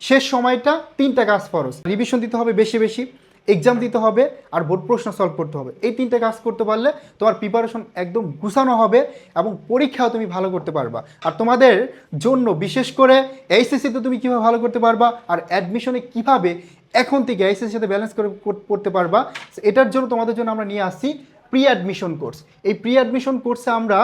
শেষ সময়টা 3টা কাজ ফরজ। রিভিশন দিতে হবে বেশি বেশি, এক্সাম দিতে হবে, আর বোর্ড প্রশ্ন সলভ করতে হবে। এই 3টে কাজ করতে পারলে তোমার প্রিপারেশন একদম গুছানো হবে এবং পরীক্ষাও তুমি ভালো করতে পারবা। আর তোমাদের জন্য বিশেষ করে এইচএসসিতে তুমি কীভাবে ভালো করতে পারবা আর অ্যাডমিশনে কীভাবে এখন থেকে এইচএসসির সাথে ব্যালেন্স করে পড়তে পারবা, এটার জন্য তোমাদের জন্য আমরা নিয়ে আসছি প্রি অ্যাডমিশন কোর্স। এই প্রি অ্যাডমিশন কোর্সে আমরা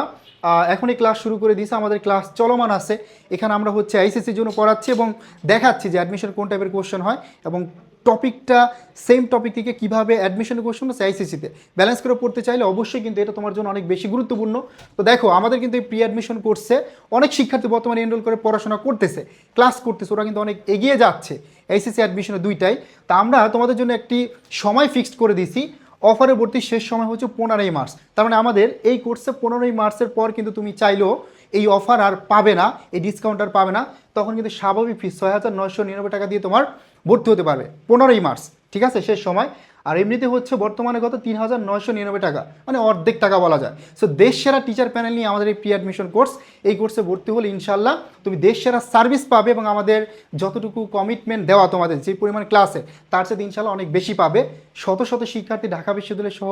এখনই ক্লাস শুরু করে দিয়েছি, আমাদের ক্লাস চলমান আছে। এখানে আমরা হচ্ছে আইসিসির জন্য পড়াচ্ছি এবং দেখাচ্ছি যে অ্যাডমিশন কোন টাইপের কোশ্চেন হয় এবং টপিকটা সেম টপিক থেকে কীভাবে অ্যাডমিশনের কোশ্চেন আছে আইসিসিতে ব্যালেন্স করে পড়তে চাইলে অবশ্যই কিন্তু এটা তোমার জন্য অনেক বেশি গুরুত্বপূর্ণ। তো দেখো, আমাদের কিন্তু এই প্রি অ্যাডমিশন কোর্সে অনেক শিক্ষার্থী বর্তমানে এনরোল করে পড়াশোনা করতেছে, ক্লাস করতেছে, ওরা কিন্তু অনেক এগিয়ে যাচ্ছে এইচএসসি অ্যাডমিশনে দুইটাই। তা আমরা তোমাদের জন্য একটি সময় ফিক্সড করে দিয়েছি। অফারে ভর্তি শেষ সময় হচ্ছে 15ই মার্চ। তার মানে আমাদের এই কোর্সে 15ই মার্চের পর কিন্তু তুমি চাইলেও এই অফার আর পাবে না, এই ডিসকাউন্ট আর পাবে না। তখন কিন্তু স্বাভাবিক ফিস 6,999 টাকা দিয়ে তোমার ভর্তি হতে পারবে 15ই মার্চ, ঠিক আছে, শেষ সময়। আর এমনিতে হচ্ছে বর্তমানে কত 3,999 টাকা, মানে অর্ধেক টাকা বলা যায়। সো দেশ সেরা টিচার প্যানেল নিয়ে আমাদের এই প্রি অ্যাডমিশন কোর্স, এই কোর্সে ভর্তি হলে ইনশাল্লাহ তুমি দেশ সেরা সার্ভিস পাবে এবং আমাদের যতটুকু কমিটমেন্ট দেওয়া তোমাদের যে পরিমাণ ক্লাসে, তার সাথে ইনশাল্লাহ অনেক বেশি পাবে। শত শত শিক্ষার্থী ঢাকা বিশ্ববিদ্যালয় সহ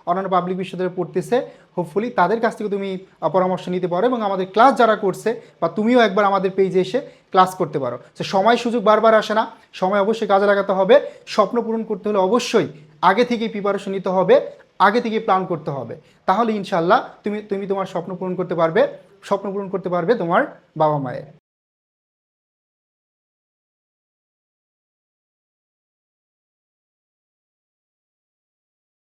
অন্যান্য পাবলিক বিশ্ববিদ্যালয়ে পড়তেছে, হোপফুলি তাদের কাছ থেকে তুমি পরামর্শ নিতে পারো এবং আমাদের ক্লাস যারা করছে বা তুমিও একবার আমাদের পেজে এসে ক্লাস করতে পারো। সে সময় সুযোগ বারবার আসে না, সময় অবশ্যই কাজে লাগাতে হবে। স্বপ্ন পূরণ করতে হলে অবশ্যই আগে থেকেই প্রিপারেশন নিতে হবে, আগে থেকে প্ল্যান করতে হবে। তাহলে ইনশাল্লাহ তুমি তোমার স্বপ্ন পূরণ করতে পারবে, স্বপ্ন পূরণ করতে পারবে তোমার বাবা মায়ের।